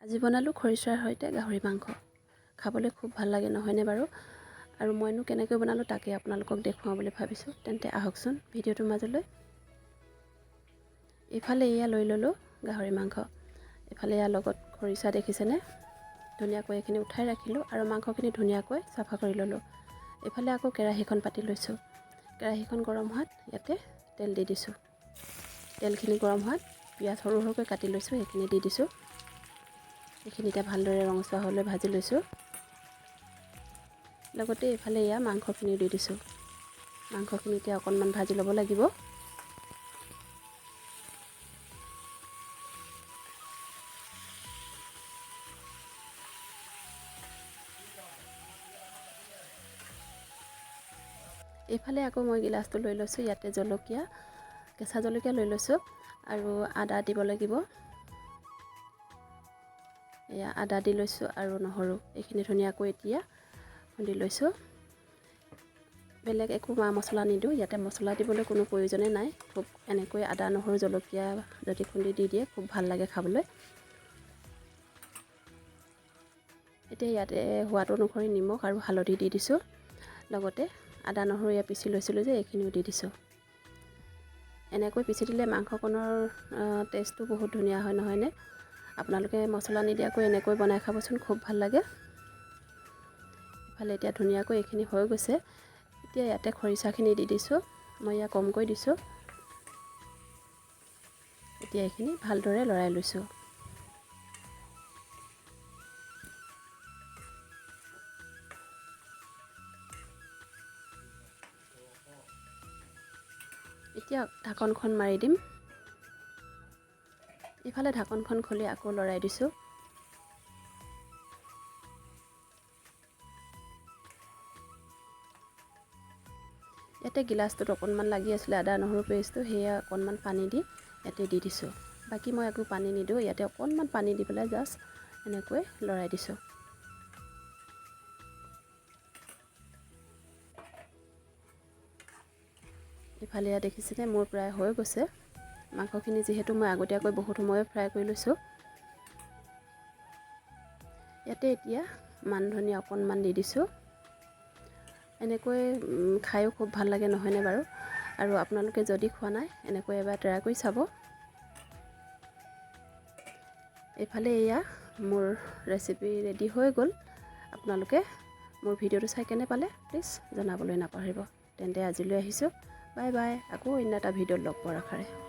আজি বনালোঁ খৰিচাৰ সৈতে গাহৰি মাংস। খাবলৈ খুব ভাল লাগে নহয়নে বাৰু? আৰু মইনো কেনেকৈ বনালোঁ তাকে আপোনালোকক দেখুৱাওঁ বুলি ভাবিছোঁ। তেন্তে আহকচোন ভিডিঅ'টোৰ মাজলৈ। এইফালে এয়া লৈ ল'লোঁ গাহৰি মাংস। এইফালে ইয়াৰ লগত খৰিচা দেখিছেনে? ধুনীয়াকৈ এইখিনি উঠাই ৰাখিলোঁ আৰু মাংসখিনি ধুনীয়াকৈ চাফা কৰি ল'লোঁ। এইফালে আকৌ কেৰাহীখন পাতি লৈছোঁ। কেৰাহীখন গৰম হোৱাত ইয়াতে তেল দি দিছোঁ। তেলখিনি গৰম হোৱাত পিঁয়াজ সৰু সৰুকৈ কাটি লৈছোঁ, সেইখিনি দি দিছোঁ। এইখিনি এতিয়া ভালদৰে ৰঙচুৱা হ'লে ভাজি লৈছোঁ। লগতে এইফালে এয়া মাংসখিনি দি দিছোঁ। মাংসখিনি এতিয়া অকণমান ভাজি ল'ব লাগিব। এইফালে আকৌ মই গিলাচটো লৈ লৈছোঁ। ইয়াতে জলকীয়া, কেঁচা জলকীয়া লৈ লৈছোঁ আৰু আদা দিব লাগিব। এয়া আদা দি লৈছোঁ আৰু নহৰু, এইখিনি ধুনীয়াকৈ এতিয়া খুন্দি লৈছোঁ। বেলেগ একো মা মছলা নিদিওঁ, ইয়াতে মছলা দিবলৈ কোনো প্ৰয়োজনেই নাই। খুব এনেকৈ আদা নহৰু জলকীয়া যদি খুন্দি দি দিয়ে খুব ভাল লাগে খাবলৈ। এতিয়া ইয়াতে সোৱাদ অনুসৰি নিমখ আৰু হালধি দি দিছোঁ। লগতে আদা নহৰু এয়া পিচি লৈছিলোঁ যে এইখিনিও দি দিছোঁ। এনেকৈ পিচি দিলে মাংসকণৰ টেষ্টটো বহুত ধুনীয়া হয় নহয়নে? আপোনালোকে মছলা নিদিয়াকৈ এনেকৈ বনাই খাবচোন, খুব ভাল লাগে। ইফালে এতিয়া ধুনীয়াকৈ এইখিনি হৈ গৈছে। এতিয়া ইয়াতে খৰিচাখিনি দি দিছোঁ। মই ইয়াত কমকৈ দিছোঁ। এতিয়া এইখিনি ভালদৰে লৰাই লৈছোঁ। এতিয়া ঢাকনখন মাৰি দিম। ইফালে ঢাকনখন খুলি আকৌ লৰাই দিছোঁ। ইয়াতে গিলাচটোত অকণমান লাগি আছিলে আদা নহৰু পেষ্টটো, সেয়া অকণমান পানী দি ইয়াতে দি দিছোঁ। বাকী মই একো পানী নিদিওঁ, ইয়াতে অকণমান পানী দি পেলাই জাষ্ট এনেকৈ লৰাই দিছোঁ। ইফালে এয়া দেখিছেনে মোৰ প্ৰায় হৈ গৈছে। মাংসখিনি যিহেতু মই আগতীয়াকৈ বহুত সময় ফ্ৰাই কৰি লৈছোঁ। ইয়াতে এতিয়া মান ধনিয়া অকণমান দি দিছোঁ। এনেকৈ খায়ো খুব ভাল লাগে নহয়নে বাৰু? আৰু আপোনালোকে যদি খোৱা নাই এনেকৈ এবাৰ ট্ৰাই কৰি চাব। এইফালে এয়া মোৰ ৰেচিপি ৰেডি হৈ গ'ল। আপোনালোকে মোৰ ভিডিঅ'টো চাই কেনে পালে প্লিজ জনাবলৈ নাপাহৰিব। তেন্তে আজিলৈ আহিছোঁ। Bye bye. আকৌ অন্য এটা ভিডিঅ'ত লগ পোৱাৰ আশাৰে।